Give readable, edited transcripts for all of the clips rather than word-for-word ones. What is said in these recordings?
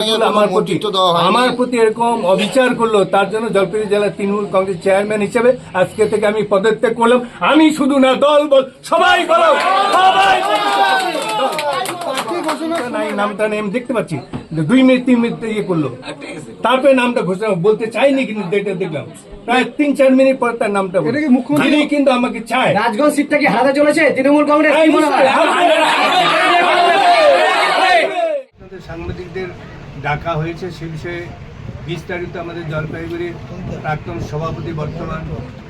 আমার প্রতি এরকম অবিচার করলো, তার জন্য জলপাইগুড়ি জেলার তৃণমূল কংগ্রেস চেয়ারম্যান হিসেবে আজকে থেকে আমি পদত্যাগ করলাম। আমি শুধু না, দল বল সবাই বলো, সবাই নামটা নেম দেখতে পাচ্ছি 2 মিনিট 3 মিনিট ইয়ে করলো, তারপরে নামটা ঘোষণা বলতে চাইনি, কিন্তু দেখলাম প্রায় 3-4 মিনিট পর তার নামটা মুখ্যমন্ত্রী কিন্তু আমাকে চায়। রাজগঞ্জ সিটটা কি হারাতে চলেছে তৃণমূল কংগ্রেস? সাংবাদিকদের ডাকা হয়েছে, সে বিষয়ে বিস্তারিত আমাদের জলপাইগুড়ির প্রাক্তন সভাপতি, বর্তমান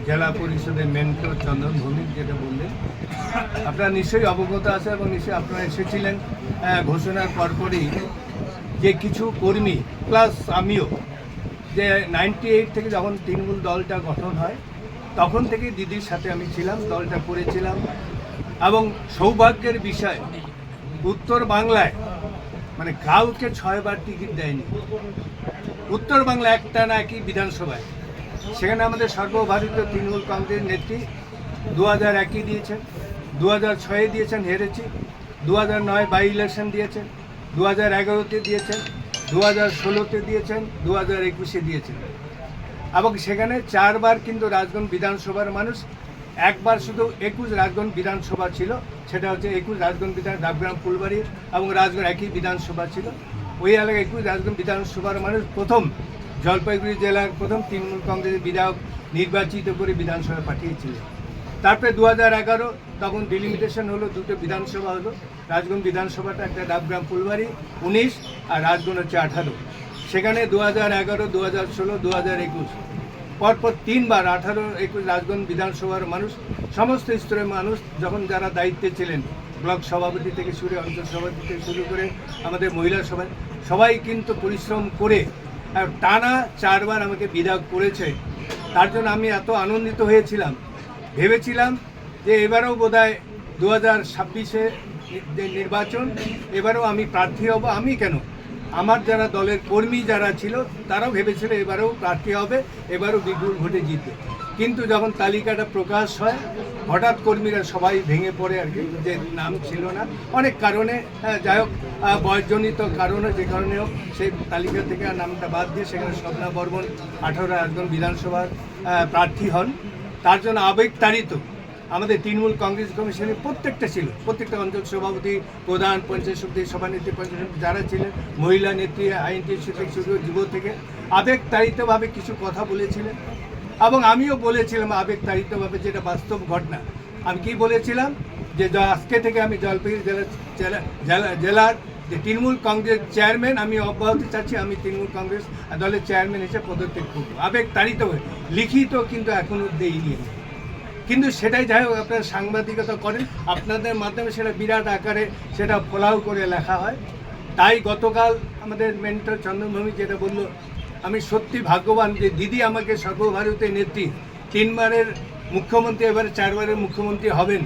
জেলা পরিষদের মেন্টর চন্দন ভৌমিক যেটা বললেন, আপনারা নিশ্চয়ই অবগত আছে এবং নিশ্চয়ই আপনারা এসেছিলেন ঘোষণার পরপরই যে কিছু কর্মী প্লাস আমিও, যে 98 থেকে যখন তৃণমূল দলটা গঠন হয় তখন থেকে দিদির সাথে আমি ছিলাম, দলটা করেছিলাম। এবং সৌভাগ্যের বিষয়, উত্তর বাংলায় মানে কাউকে 6 বার টিকিট দেয়নি। উত্তর বাংলা একটা না একই বিধানসভায়, সেখানে আমাদের সর্বভারতীয় তৃণমূল কংগ্রেস নেত্রী 2001-এ দিয়েছেন, 2006-এ দিয়েছেন, হেরেছি, 2009 বাই ইলেকশন দিয়েছেন, 2011-তে দিয়েছেন, 2016-তে দিয়েছেন, 2021-এ দিয়েছেন। এবং সেখানে 4 বার কিন্তু রাজগঞ্জ বিধানসভার মানুষ, একবার শুধু 21 রাজগঞ্জ বিধানসভা ছিল, সেটা হচ্ছে 21 রাজগঞ্জ ডাবগ্রাম ফুলবাড়ি এবং রাজগঞ্জ একই বিধানসভা ছিল। ওই এলাকায় 21 রাজগঞ্জ বিধানসভার মানুষ প্রথম জলপাইগুড়ি জেলার প্রথম তৃণমূল কংগ্রেসের বিধায়ক নির্বাচিত করে বিধানসভায় পাঠিয়েছিলেন। তারপরে 2011 তখন ডিলিমিটেশন হলো, 2টো বিধানসভা হলো, রাজগঞ্জ বিধানসভাটা একটা ডাবগ্রাম ফুলবাড়ি 19 আর রাজগঞ্জ হচ্ছে 18। সেখানে 2011, 2016, 2021 পরপর 3 বার 18, 21 রাজগঞ্জ বিধানসভার মানুষ, সমস্ত স্তরের মানুষ যখন যারা দায়িত্বে ছিলেন, ব্লক সভাপতি থেকে শুরু, অঞ্চল সভাপতি থেকে শুরু করে আমাদের মহিলা সভায়, সবাই কিন্তু পরিশ্রম করে টানা 4 বার আমাকে বিধায়ক করেছে। তার জন্য আমি এত আনন্দিত হয়েছিলাম, ভেবেছিলাম যে এবারেও বোধহয় 2026-এ যে নির্বাচন, এবারেও আমি প্রার্থী হব। আমি কেন, আমার যারা দলের কর্মী যারা ছিল তারাও ভেবেছিল এবারেও প্রার্থী হবে, এবারেও বিপুল ভোটে জিতবে। কিন্তু যখন তালিকাটা প্রকাশ হয়, হঠাৎ কর্মীরা সবাই ভেঙে পড়ে, আর কি, যে নাম ছিল না অনেক কারণে, যাই হোক বয়সজনিত কারণে, যে কারণে হোক সেই তালিকা থেকে নামটা বাদ দিয়ে সেখানে স্বপ্না বর্মন 18 রাজগঞ্জ বিধানসভার প্রার্থী হন। তার জন্য আবেগতাড়িত আমাদের তৃণমূল কংগ্রেস কমিশনের প্রত্যেকটা ছিল, প্রত্যেকটা অঞ্চল সভাপতি, প্রধান, পঞ্চায়েত সমিতি সভানেত্রী, পঞ্চায়েত সমিতি যারা ছিলেন, মহিলা নেত্রী, আইনটি থেকে শুরু যুব থেকে আবেগতাড়িতভাবে কিছু কথা বলেছিলেন। এবং আমিও বলেছিলাম আবেগতাড়িতভাবে, যেটা বাস্তব ঘটনা। আমি কি বলেছিলাম যে আজকে থেকে আমি জলপাইগুড়ি জেলার যে তৃণমূল কংগ্রেস চেয়ারম্যান আমি অব্যাহতি চাচ্ছি, আমি তৃণমূল কংগ্রেস দলের চেয়ারম্যান হিসেবে পদত্যাগ করব। আবেগতাড়িতভাবে লিখিত কিন্তু এখনও দেইনি। কিন্তু সেটাই যাই হোক, আপনারা সাংবাদিকতা করেন, আপনাদের মাধ্যমে সেটা বিরাট আকারে সেটা ফলাও করে লেখা হয়। তাই গতকাল আমাদের মেন্টর চন্দন ভৌমিক যেটা বলল, আমি সত্যি ভাগ্যবান যে দিদি আমাকে সর্বভারতীয় নেত্রী, 3 বারের মুখ্যমন্ত্রী, এবারে 4 বারের মুখ্যমন্ত্রী হবেন।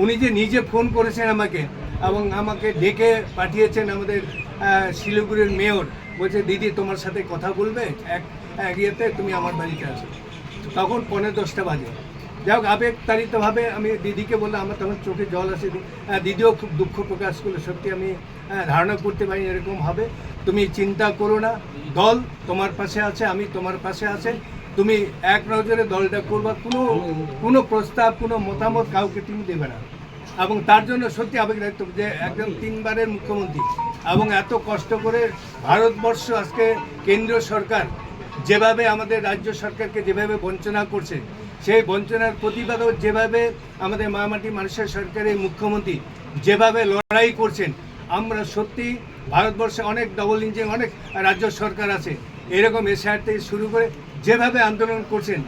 উনি যে নিজে ফোন করেছেন আমাকে এবং আমাকে ডেকে পাঠিয়েছেন আমাদের শিলিগুড়ির মেয়র, বলছে দিদি তোমার সাথে কথা বলবে এক ইয়েতে, তুমি আমার বাড়িতে আসো। তখন 9:45 বাজে। যাই হোক আবেগতাড়িতভাবে আমি দিদিকে বললাম, আমার তখন চোখে জল আসে, দিদিও খুব দুঃখ প্রকাশ করলো। সত্যি আমি ধারণা করতে পারি এরকম হবে। তুমি চিন্তা করো না, দল তোমার পাশে আছে, আমি তোমার পাশে আছে, তুমি এক নজরে দলটা করবা, কোনো প্রস্তাব, কোনো মতামত কাউকে তুমি দেবে না। এবং তার জন্য সত্যি আবেগতাড়িত যে একজন 3 বারের মুখ্যমন্ত্রী এবং এত কষ্ট করে ভারতবর্ষ আজকে কেন্দ্রীয় সরকার যেভাবে আমাদের রাজ্য সরকারকে যেভাবে বঞ্চনা করছে, সেই বঞ্চনার প্রতিবাদও যেভাবে আমাদের মামাটি মানুষের সরকারের মুখ্যমন্ত্রী যেভাবে লড়াই করছেন, আমরা সত্যি ভারতবর্ষে অনেক ডবল ইঞ্জিন অনেক রাজ্য সরকার আছে, এরকম এসআর থেকে শুরু করে যেভাবে আন্দোলন করছেন,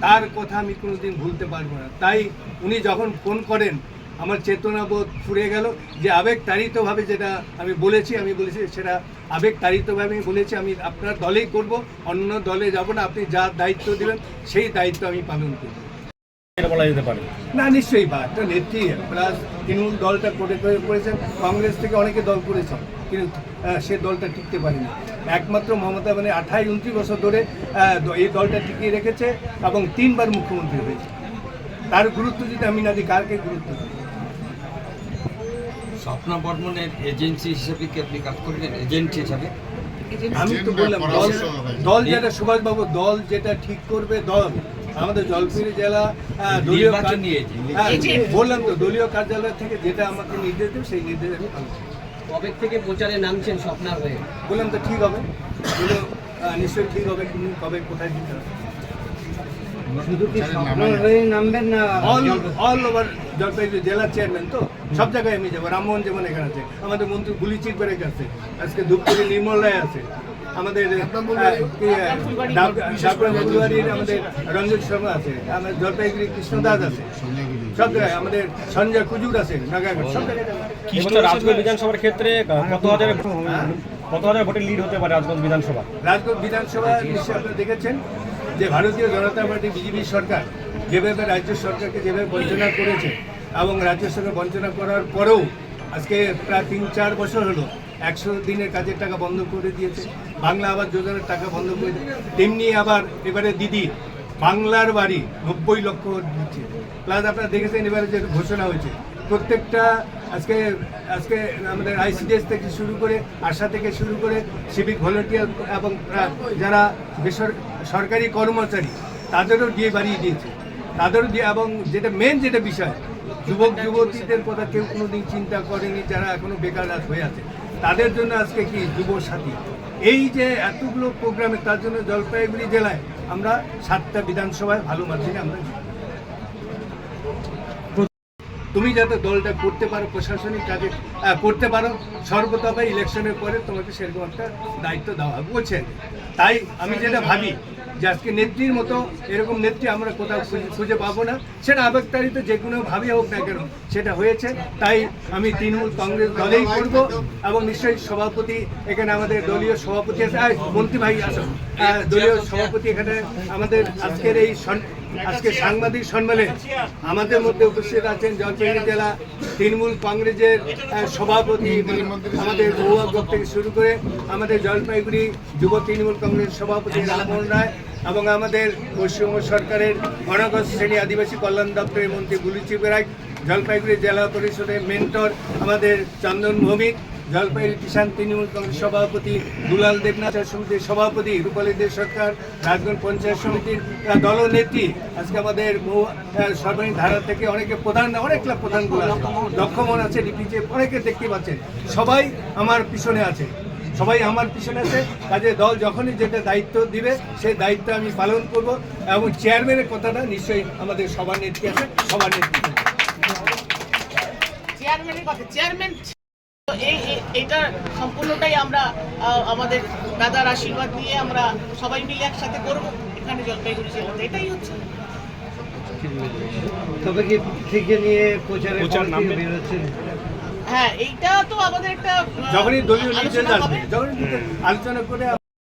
তার কথা আমি কোনোদিন ভুলতে পারবো না। তাই উনি যখন ফোন করেন, আমার চেতনাবোধ ফুরে গেল, যে আবেগতাড়িতভাবে যেটা আমি বলেছি সেটা আবেগতাড়িতভাবে আমি বলেছি, আমি আপনার দলেই করব, অন্য দলে যাব না। আপনি যা দায়িত্ব দেবেন সেই দায়িত্ব আমি পালন করব। বলা যেতে পারে না, নিশ্চয়ই একটা নেত্রী প্লাস তৃণমূল দলটা করেছেন, কংগ্রেস থেকে অনেকে দল করেছেন, কিন্তু সে দলটা টিকতে পারেনি। একমাত্র মমতা মানে 28-29 বছর ধরে এই দলটা টিকিয়ে রেখেছে এবং 3 বার মুখ্যমন্ত্রী হয়েছে। তার গুরুত্ব যদি আমি না দিই, কারকে গুরুত্ব দিই? স্বপ্না বর্মনের এজেন্সি হিসেবে কি আপনি কাজ করলেন, এজেন্ট হিসাবে? আমি তো বললাম দল যেটা সুভাষবাবু দল যেটা ঠিক করবে দল আমাদের জলপাইগুড়ি জেলা দলীয় বললাম তো দলীয় কার্যালয় থেকে যেটা আমাকে নির্দেশ দেবে সেই নির্দেশ আমি পালন করব। কবে থেকে প্রচারে নামছেন স্বপ্নার হয়ে? বললাম তো ঠিক হবে এগুলো নিশ্চয়ই ঠিক হবে, কিন্তু কবে কোথায় দিতে হবে শুধু কি স্বপ্নার হয়ে নামবেন না অল ওভার জলপাইগুড়ি জেলার চেয়ারম্যান তো সব জায়গায় আমি যাবো। রামমোহন যেমন এখানে আছে, আমাদের মন্ত্রী গুলিচিক বেড়ে আছে, আজকে ধূপগুড়ি নির্মল রায় আছে, আমাদের ফুলবাড়ির আমাদের রঞ্জন শর্মা আছে, আমাদের জলপাইগুড়ি কৃষ্ণদাস আছে, সব জায়গায় আমাদের সঞ্জয় কুজুর আছে, নাগাঘাট সব জায়গায় যাবো। এবছর রাজগঞ্জ বিধানসভার ক্ষেত্রে কত হাজার ভোটের লিড হতে পারে রাজগঞ্জ বিধানসভা? রাজগঞ্জ বিধানসভা নিশ্চয়ই আপনারা দেখেছেন যে ভারতীয় জনতা পার্টি বিজেপি সরকার যেভাবে রাজ্য সরকারকে যেভাবে বঞ্চনা করেছে এবং রাজ্য সরকার বঞ্চনা করার পরেও আজকে প্রায় 3-4 বছর হলো 100 দিনের কাজের টাকা বন্ধ করে দিয়েছে, বাংলা আবাস যোজনার টাকা বন্ধ করে দিয়েছে, তেমনি আবার এবারে দিদি বাংলার বাড়ি 90 লক্ষ দিচ্ছে। প্লাস আপনারা দেখেছেন এবারে যে ঘোষণা হয়েছে প্রত্যেকটা আজকে আজকে আমাদের আইসিডিএস থেকে শুরু করে আশা থেকে শুরু করে সিভিক ভলেন্টিয়ার এবং যারা সরকারি কর্মচারী তাদেরও দিয়ে বাড়িয়ে দিয়েছে, তাদেরও দিয়ে, এবং যেটা মেন যেটা বিষয় যুবক যুবতীদের কথা কেউ কোনোদিন চিন্তা করেনি যারা এখনো বেকার হয়ে আছে, তাদের জন্য আজকে কি যুব সাথী এই যে এতগুলো প্রোগ্রামে, তার জন্য জলপাইগুড়ি জেলায় আমরা 7টা বিধানসভায় ভালো মার্জিনে আমরা তুমি যাতে দলটা করতে পারো, প্রশাসনিক কাজে করতে পারো, সর্বতভাবে ইলেকশনের পরে তোমাকে সেরকম একটা দায়িত্ব দেওয়া হবে বলছে। তাই আমি যেটা ভাবি যে আজকে নেত্রীর মতো এরকম নেত্রী আমরা কোথাও খুঁজে পাবো না, সেটা আবেগতাড়িত যে কোনোভাবে হোক না কেন সেটা হয়েছে। তাই আমি তৃণমূল কংগ্রেস দলেই করব এবং নিশ্চয়ই সভাপতি এখানে আমাদের দলীয় সভাপতি আছে, মন্ত্রী ভাই আসো, দলীয় সভাপতি এখানে আমাদের আজকের এই আজকে সাংবাদিক সম্মেলনে আমাদের মধ্যে উপস্থিত আছেন জলপাইগুড়ি জেলা তৃণমূল কংগ্রেসের সভাপতি আমাদের বহুয়া গোপ থেকে শুরু করে আমাদের জলপাইগুড়ি যুব তৃণমূল কংগ্রেস সভাপতি রামমোহন রায় এবং আমাদের পশ্চিমবঙ্গ সরকারের অনাগত শ্রেণী আদিবাসী কল্যাণ দপ্তরের মন্ত্রী গুলিচিক বেড়াই, জলপাইগুড়ি জেলা পরিষদের মেন্টর আমাদের চন্দন ভৌমিক, জলপাইগুড়ি কিষাণ তৃণমূল কংগ্রেস সভাপতি দুলাল দেবনাথ সমিতির সভাপতি রূপালী দে সরকার, রাজগঞ্জ পঞ্চায়েত সমিতির দলনেত্রী, আজকে আমাদের সর্বাণী ধারা থেকে অনেকে প্রধান, অনেকগুলো প্রধানগুলো আছে, লক্ষ্যমন আছে, ডিপিজে অনেকে দেখতে পাচ্ছেন, সবাই আমার পিছনে আছে, সবাই আমার পিছনে আছে। কাজে দল যখনই যেটা দায়িত্ব দিবে সেই দায়িত্ব আমি পালন করব এবং চেয়ারম্যানের কথাটা নিশ্চয়ই আমাদের সবার নেত্রী আছে, সবার নেতৃত্ব চেয়ারম্যানের কথা চেয়ারম্যান এটা সম্পূর্ণটাই আমরা আমাদের দাদার আশীর্বাদ নিয়ে আমরা সবাই মিলে একসাথে করবো এখানে জলপাইগুড়ি জেলাতে, এটাই হচ্ছে। তবে কি থেকে নিয়ে প্রচার নামবে? বেরোচ্ছেন? হ্যাঁ, এইটা তো আমাদের একটা যখনই দলীয় নির্দেশ আলোচনা আসবে, হবে। যখনই আলোচনা করে